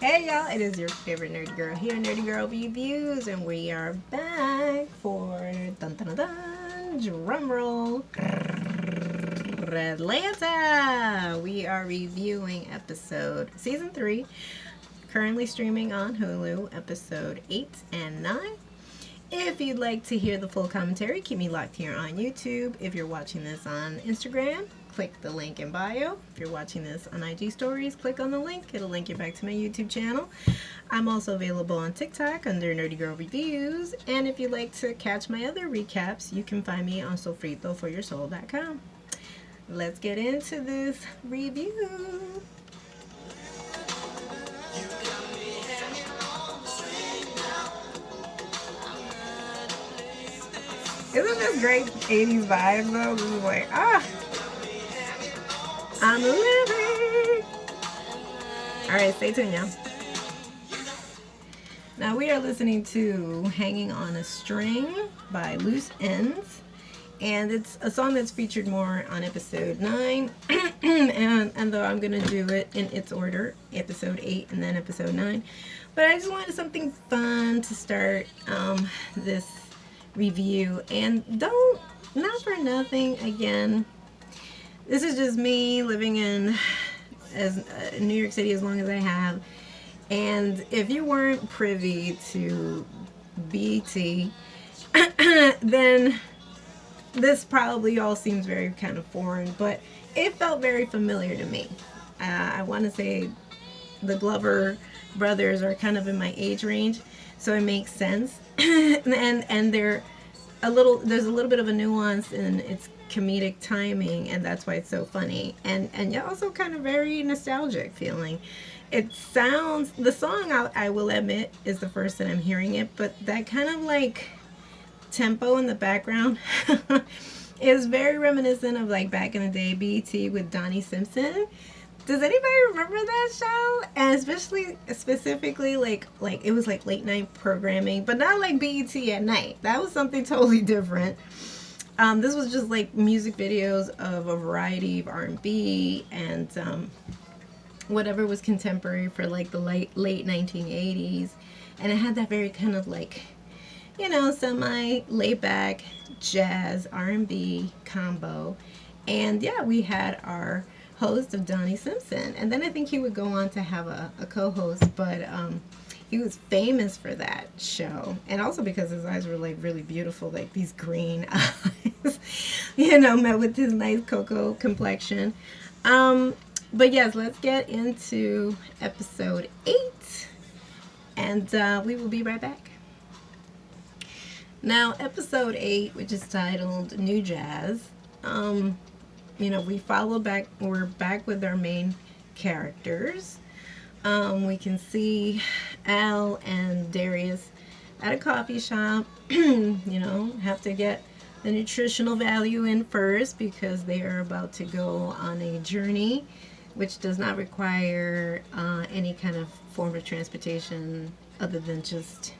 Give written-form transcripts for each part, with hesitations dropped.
Hey y'all, it is your favorite nerdy girl here, Nerdy Girl Reviews, and we are back for dun dun dun, dun drum roll, Atlanta. We are reviewing season 3, currently streaming on Hulu, episode 8 and 9. If you'd like to hear the full commentary, keep me locked here on YouTube. If you're watching this on Instagram, click the link in bio. If you're watching this on IG stories, click on the link. It'll link you back to my YouTube channel. I'm also available on TikTok under NerdyGirlReviews. And if you'd like to catch my other recaps, you can find me on sofritoforyoursoul.com. Let's get into this review. Isn't this great 80s vibe though? This is like, I'm living. Alright, stay tuned, y'all. Now we are listening to Hanging on a String by Loose Ends. And it's a song that's featured more on episode 9. and though I'm going to do it in its order, episode 8 and then episode 9. But I just wanted something fun to start this review. And not for nothing, again, this is just me living in New York City as long as I have. And if you weren't privy to BT, then this probably all seems very kind of foreign, but it felt very familiar to me. I want to say the Glover brothers are kind of in my age range, so it makes sense. and there's a little bit of a nuance in its comedic timing, and that's why it's so funny, and also kind of very nostalgic feeling. It sounds, the song, I will admit, is the first that I'm hearing it, but that kind of like tempo in the background is very reminiscent of like back in the day BET with Donnie Simpson. Does anybody remember that show? And specifically like it was like late night programming, but not like BET at night. That was something totally different. This was just like music videos of a variety of R&B and whatever was contemporary for like the late 1980s, and it had that very kind of like, you know, semi laid back jazz R&B combo. And yeah, we had our host of Donnie Simpson, and then I think he would go on to have a co-host, but he was famous for that show, and also because his eyes were like really beautiful, like these green eyes, you know, met with his nice cocoa complexion. But yes, let's get into episode 8, and we will be right back. Now, episode 8, which is titled New Jazz, you know, we're back with our main characters. We can see Al and Darius at a coffee shop, you know, have to get the nutritional value in first because they are about to go on a journey which does not require any kind of form of transportation other than just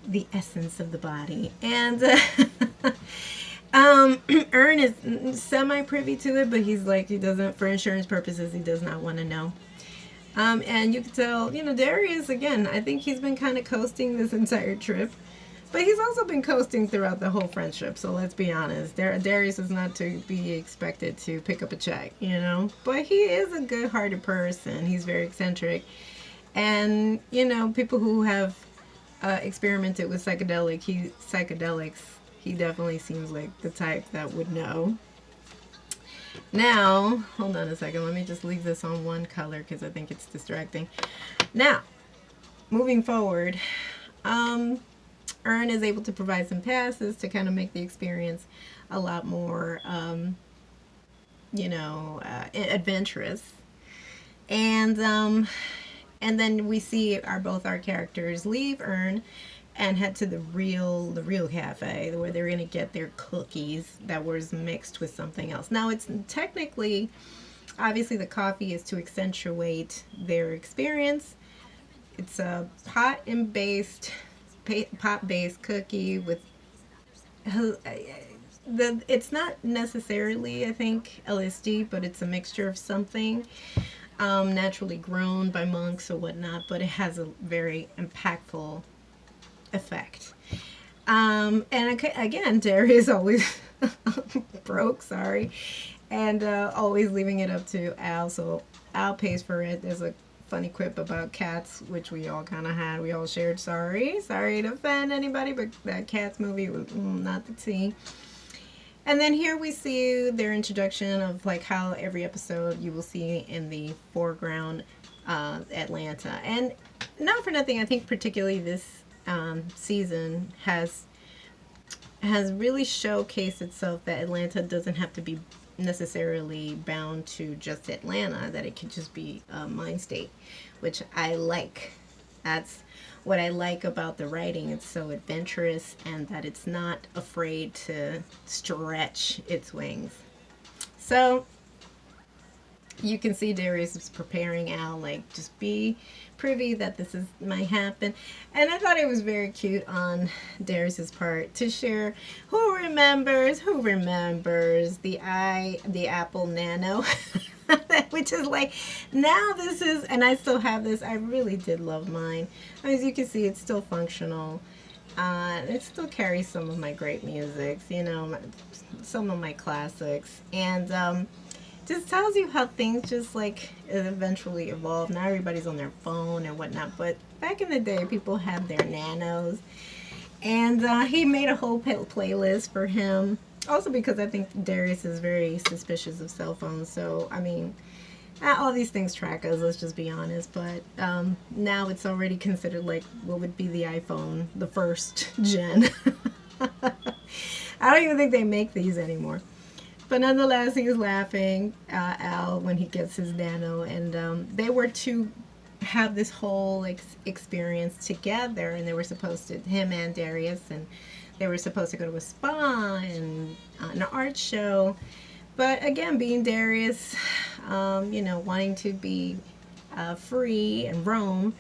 the essence of the body. And Ern is semi-privy to it, but he's like, he doesn't, for insurance purposes, he does not want to know. And you can tell, you know, Darius, again, I think he's been kind of coasting this entire trip. But he's also been coasting throughout the whole friendship, so let's be honest. Darius is not to be expected to pick up a check, you know? But he is a good-hearted person. He's very eccentric. And, you know, people who have experimented with psychedelics, he definitely seems like the type that would know. Now, hold on a second. Let me just leave this on one color because I think it's distracting. Now, moving forward, Ern is able to provide some passes to kind of make the experience a lot more, you know, adventurous. And then we see both our characters leave Ern and head to the real cafe where they're going to get their cookies that was mixed with something else. Now it's technically, obviously the coffee is to accentuate their experience. It's a pot-based cookie with it's not necessarily, I think, LSD, but it's a mixture of something naturally grown by monks or whatnot, but it has a very impactful effect. And again, Derry is always broke, sorry, and always leaving it up to Al, so Al pays for it. There's a funny quip about cats, which we all kind of had. We all shared. Sorry to offend anybody, but that Cats movie was not the tea. And then here we see their introduction of like how every episode you will see in the foreground Atlanta. And not for nothing, I think particularly this season has really showcased itself that Atlanta doesn't have to be necessarily bound to just Atlanta, that it could just be a mind state, which I like. That's what I like about the writing. It's so adventurous and that it's not afraid to stretch its wings. So you can see Darius is preparing Al, like, just be privy that this might happen. And I thought it was very cute on Darius's part to share who remembers the Apple Nano. Which is like, now this is, and I still have this. I really did love mine. As you can see, it's still functional. It still carries some of my great music, some of my classics. And just tells you how things just like eventually evolve. Now everybody's on their phone and whatnot, but back in the day, people had their nanos. And he made a whole playlist for him. Also because I think Darius is very suspicious of cell phones. So, I mean, all these things track us, let's just be honest. But now it's already considered like what would be the iPhone, the first gen. I don't even think they make these anymore. But nonetheless, he was laughing, Al, when he gets his Nano. And they were to have this whole experience together. And they were supposed to, him and Darius, and they were supposed to go to a spa and an art show. But again, being Darius, wanting to be free and roam,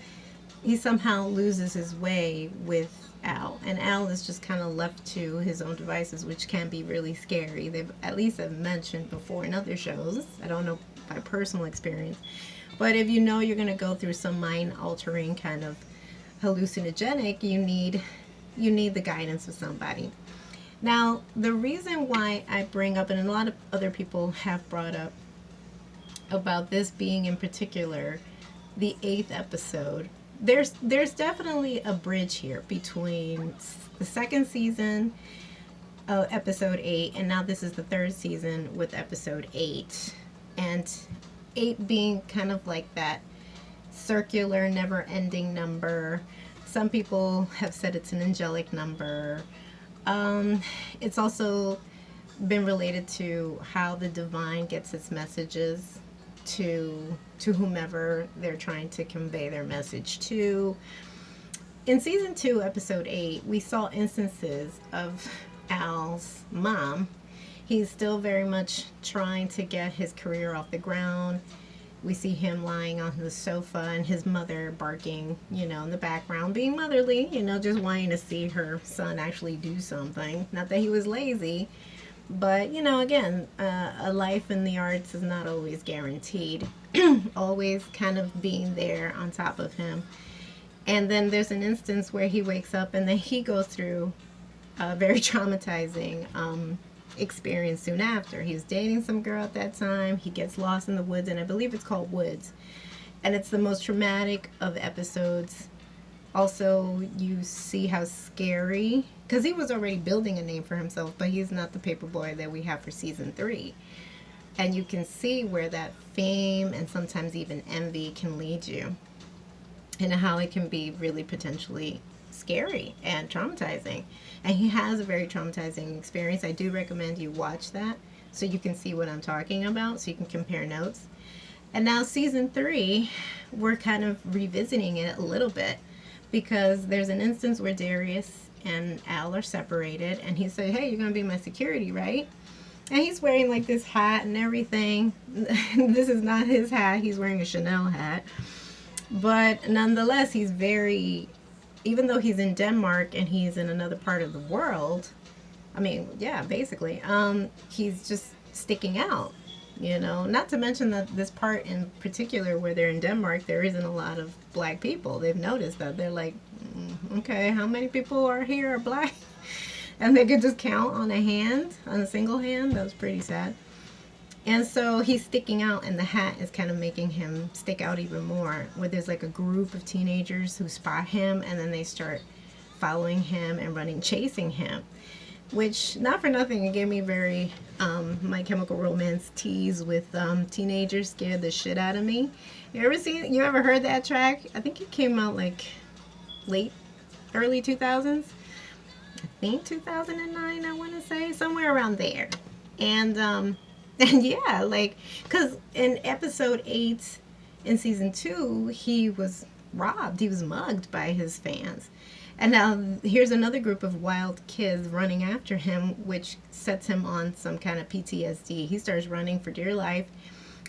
he somehow loses his way with Al. And Al is just kind of left to his own devices, which can be really scary. They've, at least I've mentioned before in other shows, I don't know by personal experience, but if you know you're going to go through some mind-altering kind of hallucinogenic, you need the guidance of somebody. Now, the reason why I bring up, and a lot of other people have brought up about this being in particular the 8th episode, there's definitely a bridge here between the second season of episode 8, and now this is the third season with episode 8. And 8 being kind of like that circular, never-ending number. Some people have said it's an angelic number. It's also been related to how the divine gets its messages to whomever they're trying to convey their message to. In season 2, episode 8, we saw instances of Al's mom. He's still very much trying to get his career off the ground. We see him lying on the sofa and his mother barking, in the background, being motherly, just wanting to see her son actually do something. Not that he was lazy, but, again, a life in the arts is not always guaranteed. Always kind of being there on top of him. And then there's an instance where he wakes up and then he goes through a very traumatizing experience soon after. He was dating some girl at that time. He gets lost in the woods, and I believe it's called Woods. And it's the most traumatic of episodes. Also, you see how scary, because he was already building a name for himself, but he's not the paper boy that we have for season 3. And you can see where that fame and sometimes even envy can lead you, and how it can be really potentially scary and traumatizing. And he has a very traumatizing experience. I do recommend you watch that so you can see what I'm talking about, so you can compare notes. And now season 3, we're kind of revisiting it a little bit, because there's an instance where Darius and Al are separated, and he said, hey, you're going to be my security, right? And he's wearing like this hat and everything. This is not his hat. He's wearing a Chanel hat. But nonetheless, he's very, even though he's in Denmark and he's in another part of the world, I mean, yeah, basically, he's just sticking out, you know. Not to mention that this part in particular where they're in Denmark, there isn't a lot of black people. They've noticed that. They're like, okay, how many people are here are black? And they could just count on a hand, on a single hand. That was pretty sad. And so he's sticking out, and the hat is kind of making him stick out even more, where there's like a group of teenagers who spot him, and then they start following him and running, chasing him. Which, not for nothing, it gave me very My Chemical Romance tease with teenagers scared the shit out of me. You ever heard that track? I think it came out like early 2000s. I think 2009, I want to say, somewhere around there. And yeah, like, because in episode 8 in season 2, he was robbed, he was mugged by his fans. And now here's another group of wild kids running after him, which sets him on some kind of PTSD. He starts running for dear life,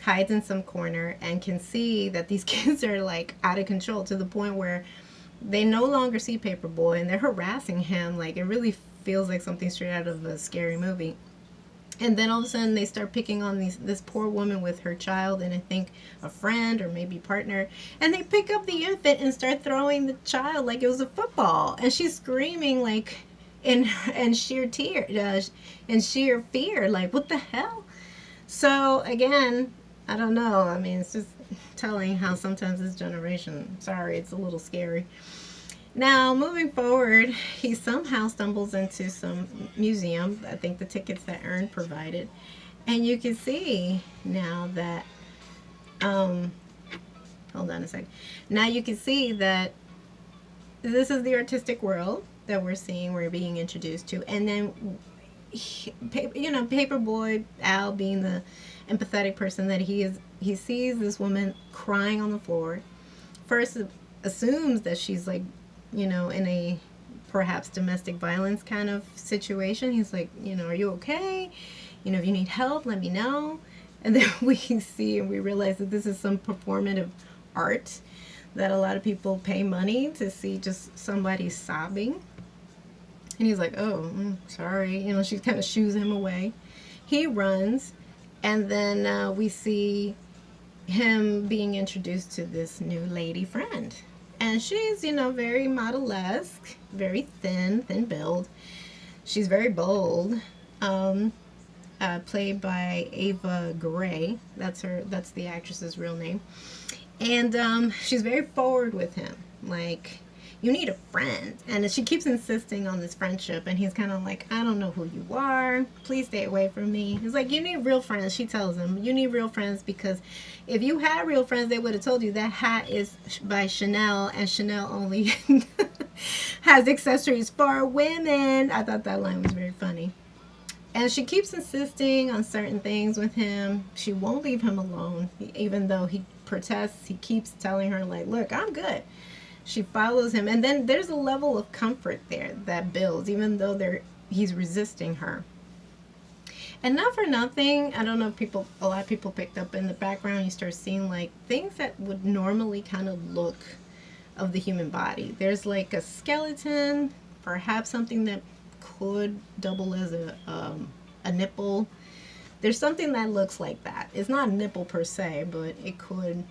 hides in some corner, and can see that these kids are like out of control to the point where they no longer see Paperboy, and they're harassing him. Like, it really feels like something straight out of a scary movie. And then all of a sudden they start picking on this poor woman with her child, and I think a friend or maybe partner, and they pick up the infant and start throwing the child like it was a football, and she's screaming like in sheer sheer fear, like, what the hell? So again, I don't know. I mean, it's just telling how sometimes this generation, sorry, it's a little scary. Now, moving forward, he somehow stumbles into some museum. I think the tickets that Ern provided. And you can see now that, hold on a second. Now you can see that this is the artistic world that we're being introduced to. And then, you know, Paperboy, Al, being the empathetic person that he is, he sees this woman crying on the floor. First, assumes that she's like, you know, in a perhaps domestic violence kind of situation. He's like, you know, are you okay? You know, if you need help, let me know. And then we see and we realize that this is some performative art, that a lot of people pay money to see just somebody sobbing. And he's like, oh, sorry. You know, she kind of shoos him away. He runs, and then we see him being introduced to this new lady friend. And she's, you know, very model-esque, very thin build. She's very bold. Played by Ava Gray. That's the actress's real name. And she's very forward with him. Like, you need a friend. And she keeps insisting on this friendship. And he's kind of like, I don't know who you are. Please stay away from me. He's like, you need real friends. She tells him, you need real friends, because if you had real friends, they would have told you that hat is by Chanel, and Chanel only has accessories for women. I thought that line was very funny. And she keeps insisting on certain things with him. She won't leave him alone. Even though he protests, he keeps telling her, like, look, I'm good. She follows him. And then there's a level of comfort there that builds, even though he's resisting her. And not for nothing, I don't know if a lot of people picked up in the background, you start seeing like things that would normally kind of look of the human body. There's like a skeleton, perhaps something that could double as a nipple. There's something that looks like that. It's not a nipple per se, but it could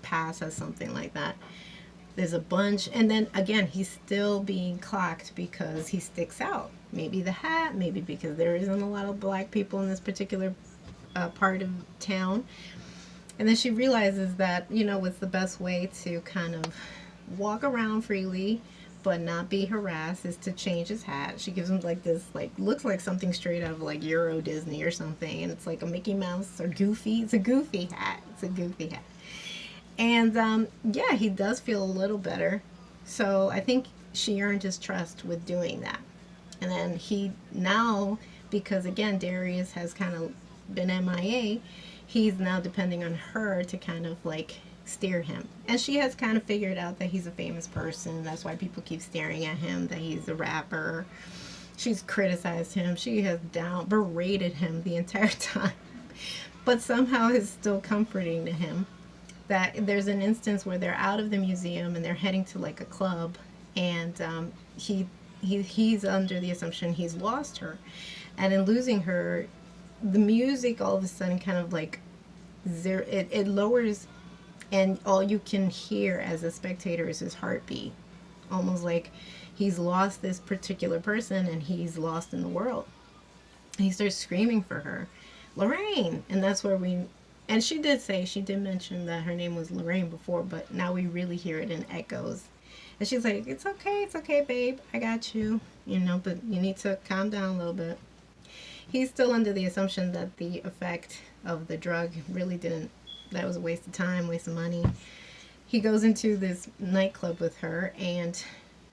pass as something like that. There's a bunch, and then again, he's still being clocked because he sticks out. Maybe the hat, maybe because there isn't a lot of black people in this particular part of town. And then she realizes that, you know, what's the best way to kind of walk around freely but not be harassed is to change his hat. She gives him like this, like, looks like something straight out of like Euro Disney or something, and it's like a Mickey Mouse or Goofy. It's a Goofy hat. It's a Goofy hat. And yeah, he does feel a little better. So I think she earned his trust with doing that. And then he now, because again, Darius has kind of been MIA, he's now depending on her to kind of like steer him. And she has kind of figured out that he's a famous person. That's why people keep staring at him, that he's a rapper. She's criticized him. She has berated him the entire time. But somehow it's still comforting to him that there's an instance where they're out of the museum and they're heading to like a club, and he's under the assumption he's lost her, and in losing her, the music all of a sudden kind of like it lowers, and all you can hear as a spectator is his heartbeat, almost like he's lost this particular person and he's lost in the world. He starts screaming for her, Lorraine, and that's where and she did mention that her name was Lorraine before, but now we really hear it in echoes. And she's like, it's okay, babe, I got you, but you need to calm down a little bit. He's still under the assumption that the effect of the drug really that was a waste of time, waste of money. He goes into this nightclub with her, and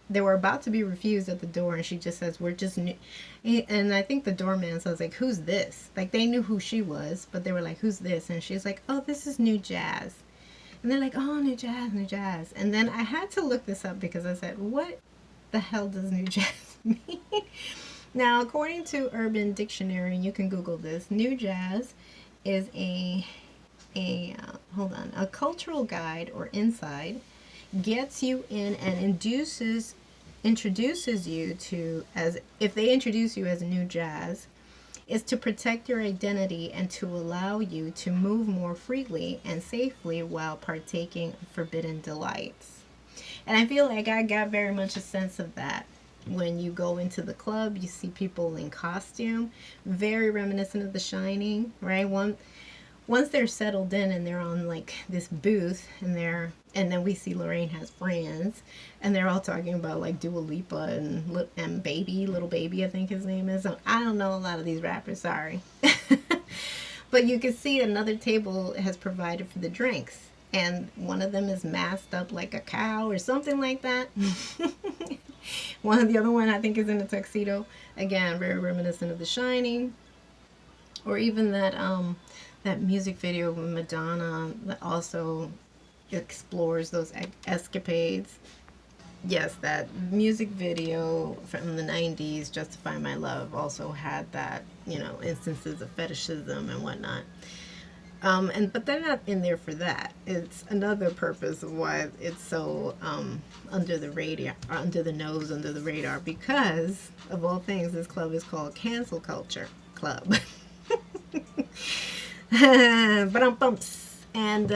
they were about to be refused at the door, and she just says, we're just new. And I think the doorman says, like, who's this? Like, they knew who she was, but they were like, who's this? And she's like, oh, this is New Jazz. And they're like, oh, New Jazz, New Jazz. And then I had to look this up because I said, what the hell does New Jazz mean? Now, according to Urban Dictionary, you can Google this, New Jazz is a cultural guide or inside, gets you in and introduces you to, as if they introduce you as a new jazz, is to protect your identity and to allow you to move more freely and safely while partaking of forbidden delights. And I feel like I got very much a sense of that. When you go into the club, you see people in costume, very reminiscent of The Shining, right? Once they're settled in and they're on like this booth, and then we see Lorraine has friends, and they're all talking about like Dua Lipa and Little Baby, I think his name is. I don't know a lot of these rappers, sorry. But you can see another table has provided for the drinks, and one of them is masked up like a cow or something like that. The other one I think is in a tuxedo. Again, very reminiscent of The Shining, or even that music video with Madonna that also explores those escapades. Yes, that music video from the 90s, Justify My Love, also had that, instances of fetishism and whatnot. But they're not in there for that. It's another purpose of why it's so under the radar, under the nose, under the radar, because of all things, this club is called Cancel Culture Club. And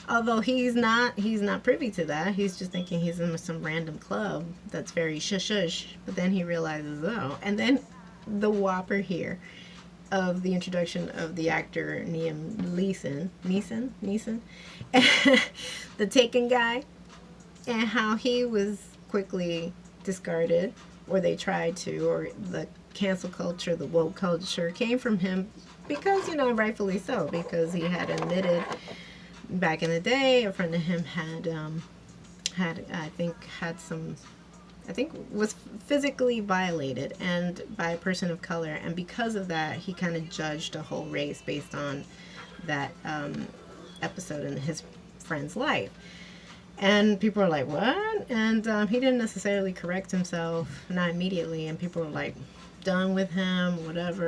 although he's not privy to that, he's just thinking he's in some random club that's very shush. But then he realizes, oh, and then the whopper here of the introduction of the actor Liam Neeson, the Taken guy, and how he was quickly discarded, or they tried to, or the cancel culture, the woke culture came from him because, rightfully so, because he had admitted back in the day a friend of him was physically violated and by a person of color, and because of that he kind of judged a whole race based on that episode in his friend's life. And people are like, what? And he didn't necessarily correct himself, not immediately, and people were like, done with him, whatever.